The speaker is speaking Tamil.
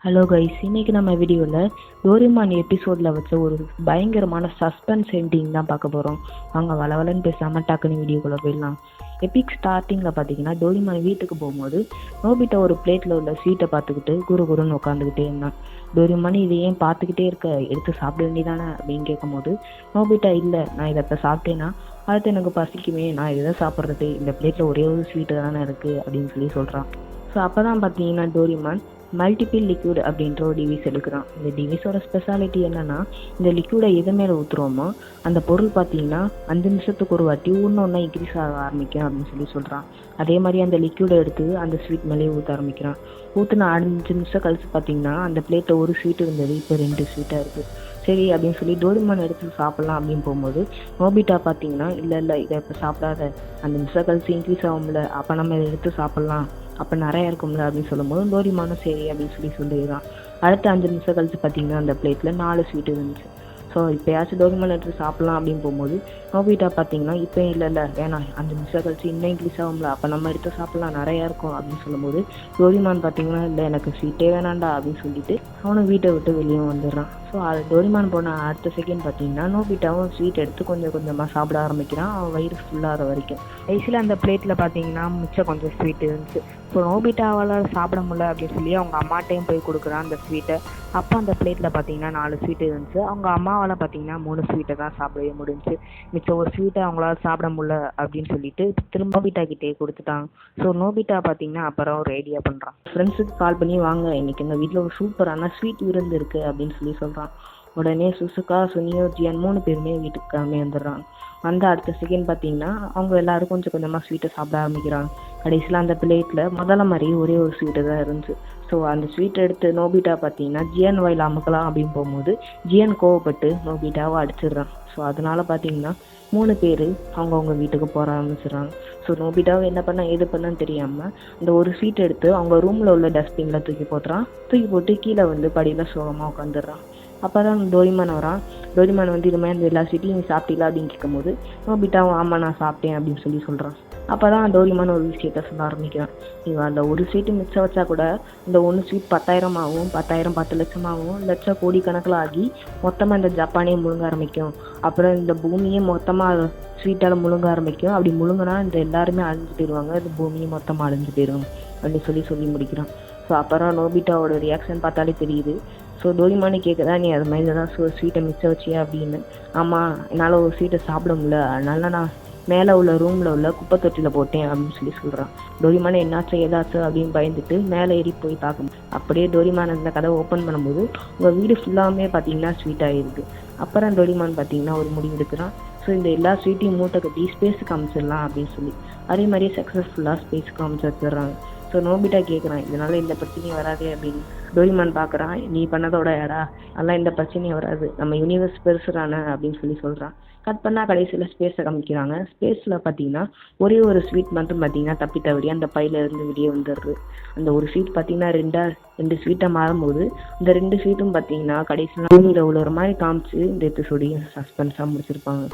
ஹலோ கைஸ், இன்னைக்கு நம்ம வீடியோவில் டோரிமான் எபிசோடில் வச்ச ஒரு பயங்கரமான சஸ்பென்ஸ் எண்டிங் தான் பார்க்க போகிறோம். வாங்க வளவலன்னு பேசாமல் டக்குன்னு வீடியோக்குள்ளே போயிடலாம். எபிக் ஸ்டார்டிங்கில் பார்த்தீங்கன்னா டோரிமான் வீட்டுக்கு போகும்போது நோபிட்டா ஒரு பிளேட்டில் உள்ள ஸ்வீட்டை பார்த்துக்கிட்டு குருன்னு உட்காந்துக்கிட்டே இருந்தான். டோரிமான் இதை ஏன் பார்த்துக்கிட்டே இருக்க, எடுத்து சாப்பிட வேண்டியதானே அப்படின்னு கேட்கும்போது நோபிட்டா இல்லை, நான் இதை இப்போ சாப்பிட்டேன்னா அடுத்து எனக்கு பசிக்குமே, நான் இதை சாப்பிட்றது, இந்த பிளேட்டில் ஒரே ஒரு ஸ்வீட்டு தானே இருக்குது அப்படின்னு சொல்கிறான். ஸோ அப்போ தான் பார்த்தீங்கன்னா டோரிமான் மல்டிபிள் லிக்விட் அப்படின்ற ஒரு டிவைஸ் எடுக்கிறான். இந்த டிவைஸோட ஸ்பெஷாலிட்டி என்னன்னா, இந்த லிக்விடை எது மேலே ஊற்றுறோமோ அந்த பொருள் பார்த்தீங்கன்னா 5 நிமிஷத்துக்கு ஒரு வாட்டி ஒன்று இன்க்ரீஸ் ஆக ஆரம்பிக்கும் அப்படின்னு சொல்கிறான். அதே மாதிரி அந்த லிக்விடை எடுத்து அந்த ஸ்வீட் மேலேயே ஊற்ற ஆரம்பிக்கிறான். ஊற்றின 5 நிமிஷம் கழிச்சு பார்த்தீங்கன்னா அந்த பிளேட்டில் ஒரு ஸ்வீட் இருந்தது, இப்போ 2 ஸ்வீட்டாக இருக்குது. சரி அப்படின்னு சொல்லி டோரிமான் எடுத்து சாப்பிட்லாம் அப்படின்னு போகும்போது நோபிட்டா பார்த்தீங்கன்னா இல்லை இதை இப்போ சாப்பிடாத, 5 நிமிஷம் கழிச்சு இன்க்ரீஸ் ஆகும்ல, அப்போ நம்ம இதை எடுத்து சாப்பிட்லாம், அப்போ நிறையா இருக்கும்ல அப்படின்னு சொல்லும்போது டோரிமானும் சரி அப்படின்னு சொல்லிடுறான். அடுத்த 5 நிமிஷம் கழிச்சு பார்த்தீங்கன்னா அந்த பிளேட்டில் 4 ஸ்வீட் இருந்துச்சு. ஸோ இப்போயாச்சும் டோரிமான் எடுத்து சாப்பிட்லாம் அப்படின்னு போகும்போது நோபிட்டா பார்த்தீங்கன்னா இப்போ இல்லை வேணாம், 5 நிமிஷம் கழிச்சு இன்னும் இன்க்ரீஸ் ஆகும்ல, அப்போ நம்ம எடுத்து சாப்பிட்லாம், நிறையா இருக்கும் அப்படின்னு சொல்லும்போது டோரிமான் பார்த்தீங்கன்னா இல்லை எனக்கு ஸ்வீட்டே வேணாண்டா அப்படின்னு சொல்லிட்டு அவனும் வீட்டை விட்டு வெளியே வந்துடுறான். ஸோ அது டோரிமான் போன அடுத்த செகண்ட் பார்த்தீங்கன்னா நோபிட்டாவும் ஸ்வீட் எடுத்து கொஞ்சம் கொஞ்சமாக சாப்பிட ஆரம்பிக்கிறான், அவன் வயிறு ஃபுல்லாகிற வரைக்கும். கடைசியில் அந்த பிளேட்டில் பார்த்தீங்கன்னா மிச்சம் கொஞ்சம் ஸ்வீட் இருந்துச்சு. ஸோ நோபிட்டாவால் சாப்பிட முடியல அப்படின்னு சொல்லி அவங்க அம்மாட்டையும் போய் கொடுக்குறான் அந்த ஸ்வீட்டை. அப்போ அந்த பிளேட்டில் பார்த்தீங்கன்னா 4 ஸ்வீட் இருந்துச்சு. அவங்க அம்மாவால் பார்த்தீங்கன்னா 3 ஸ்வீட்டை தான் சாப்பிடவே முடிஞ்சுச்சு. மிச்சம் ஒரு ஸ்வீட்டை அவங்களால சாப்பிட முடியல அப்படின்னு சொல்லிட்டு திரும்ப நோபிட்டா கிட்டே கொடுத்துட்டாங்க. ஸோ நோபிட்டா பார்த்தீங்கன்னா அப்புறம் ஒரு ஐடியா பண்ணுறான். ஃப்ரெண்ட்ஸுக்கு கால் பண்ணி வாங்க, இன்னைக்கு எங்கள் வீட்டில் ஒரு சூப்பரான ஸ்வீட் விருந்து இருக்குது அப்படின்னு சொல்கிறான். உடனே சுசுகா, சுனியோ, ஜியான் 3 பேருமே வீட்டுக்கு கிளம்பி வந்துடுறாங்க. வந்த அடுத்த செகண்ட் பார்த்தீங்கன்னா அவங்க எல்லாரும் கொஞ்சம் கொஞ்சமாக ஸ்வீட்டை சாப்பிட ஆரம்பிக்கிறாங்க. கடைசியில் அந்த பிளேட்டில் முதல்ல மாதிரி ஒரே ஒரு ஸ்வீட்டு தான் இருந்துச்சு. ஸோ அந்த ஸ்வீட்டை எடுத்து நோபிட்டா பார்த்தீங்கன்னா ஜியான் வாயில் அமுக்கலாம் அப்படின்னு போகும்போது ஜியான் கோவப்பட்டு நோபிட்டாவை அடிச்சிடுறான். ஸோ அதனால பார்த்தீங்கன்னா 3 பேர் அவங்கவுங்க வீட்டுக்கு போக ஆரம்பிச்சிடுறாங்க. ஸோ நோபிட்டாவை என்ன பண்ண ஏது பண்ணன்னு தெரியாமல் அந்த ஒரு ஸ்வீட் எடுத்து அவங்க ரூமில் உள்ள டஸ்ட்பினில் தூக்கி போட்டு கீழே வந்து படியில் சோகமாக உட்காந்துடுறான். அப்போ தான் டோரிமான் வரான். டோரிமான் வந்து இது மாதிரி எல்லா ஸ்வீட்டையும் நீ சாப்பிட்டீங்களா அப்படின்னு கேட்கும்போது நோபிட்டாவும் ஆமாம் நான் சாப்பிட்டேன் அப்படின்னு சொல்கிறான். அப்போ தான் டோரிமான் ஒரு விஷயத்த சொல்ல ஆரம்பிக்கிறான். இவன் அந்த ஒரு ஸ்வீட்டு மிச்சம் வச்சா கூட இந்த 1 ஸ்வீட் 10,000 ஆகும், 10,000 10 லட்சம் ஆகும், லட்சம் கோடி கணக்கில் ஆகி மொத்தமாக இந்த ஜப்பானே முழுங்க ஆரம்பிக்கும், அப்புறம் இந்த பூமியே மொத்தமாக ஸ்வீட்டால் முழுங்க ஆரம்பிக்கும். அப்படி முழுங்கினா இந்த எல்லாருமே அழிஞ்சு போயிடுவாங்க, இந்த பூமியை மொத்தமாக அழிஞ்சு போயிடும் அப்படின்னு சொல்லி முடிக்கிறான். ஸோ அப்புறம் நோபிட்டாவோட ரியாக்ஷன் பார்த்தாலே தெரியுது. ஸோ டோரிமானே கேட்குதா, நீ அது மாதிரி தான் ஸ்வீட்டை மிச்சம் வச்சியா அப்படின்னு. ஆமாம், என்னால் ஒரு ஸ்வீட்டை சாப்பிட முடியல, அதனால நான் மேலே உள்ள ரூமில் உள்ள குப்பை தொட்டியில் போட்டேன் அப்படின்னு சொல்கிறான். டோரிமானே என்னாச்சு ஏதாச்சும் அப்படின்னு பயந்துட்டு மேலே ஏறி போய் பார்க்கணும். அப்படியே டோரிமான் அந்த கதவை ஓப்பன் பண்ணும்போது உங்கள் வீடு ஃபுல்லாமே பார்த்தீங்கன்னா ஸ்வீட் ஆகிருக்கு. அப்புறம் டோரிமான் பார்த்தீங்கன்னா ஒரு முடிவு எடுக்கிறான். ஸோ இந்த எல்லா ஸ்வீட்டையும் மூட்டை கட்டி ஸ்பேஸுக்கு அமைச்சிடலாம் அப்படின்னு சொல்லி அதே மாதிரியே சக்ஸஸ்ஃபுல்லாக ஸ்பேஸுக்கு அமைச்சு வச்சிடுறாங்க. ஸோ நோபிட்டா கேட்குறான், இதனால இந்த பிரச்சனையும் வராது அப்படின்னு. டோரிமான் பார்க்குறான், நீ பண்ணதோட ஏடா அதெல்லாம் இந்த பிரச்சனையும் வராது, நம்ம யூனிவர்ஸ் பெருசுறானே அப்படின்னு சொல்கிறான். கட் பண்ணால் கடைசியில் ஸ்பேஸை காமிக்கிறாங்க. ஸ்பேஸில் பார்த்தீங்கன்னா ஒரே ஒரு ஸ்வீட் மட்டும் பார்த்தீங்கன்னா தப்பி தவறி அந்த பையில இருந்து வெளியே வந்துடுது. அந்த ஒரு ஸ்வீட் பார்த்தீங்கன்னா 2 ஸ்வீட்டை மாறும்போது இந்த 2 ஸ்வீட்டும் பார்த்தீங்கன்னா கடைசியில் பூமியில் உள்ள ஒரு மாதிரி காமிச்சு இந்த எபிசோடையும் சஸ்பென்ஸாக முடிச்சிருப்பாங்க.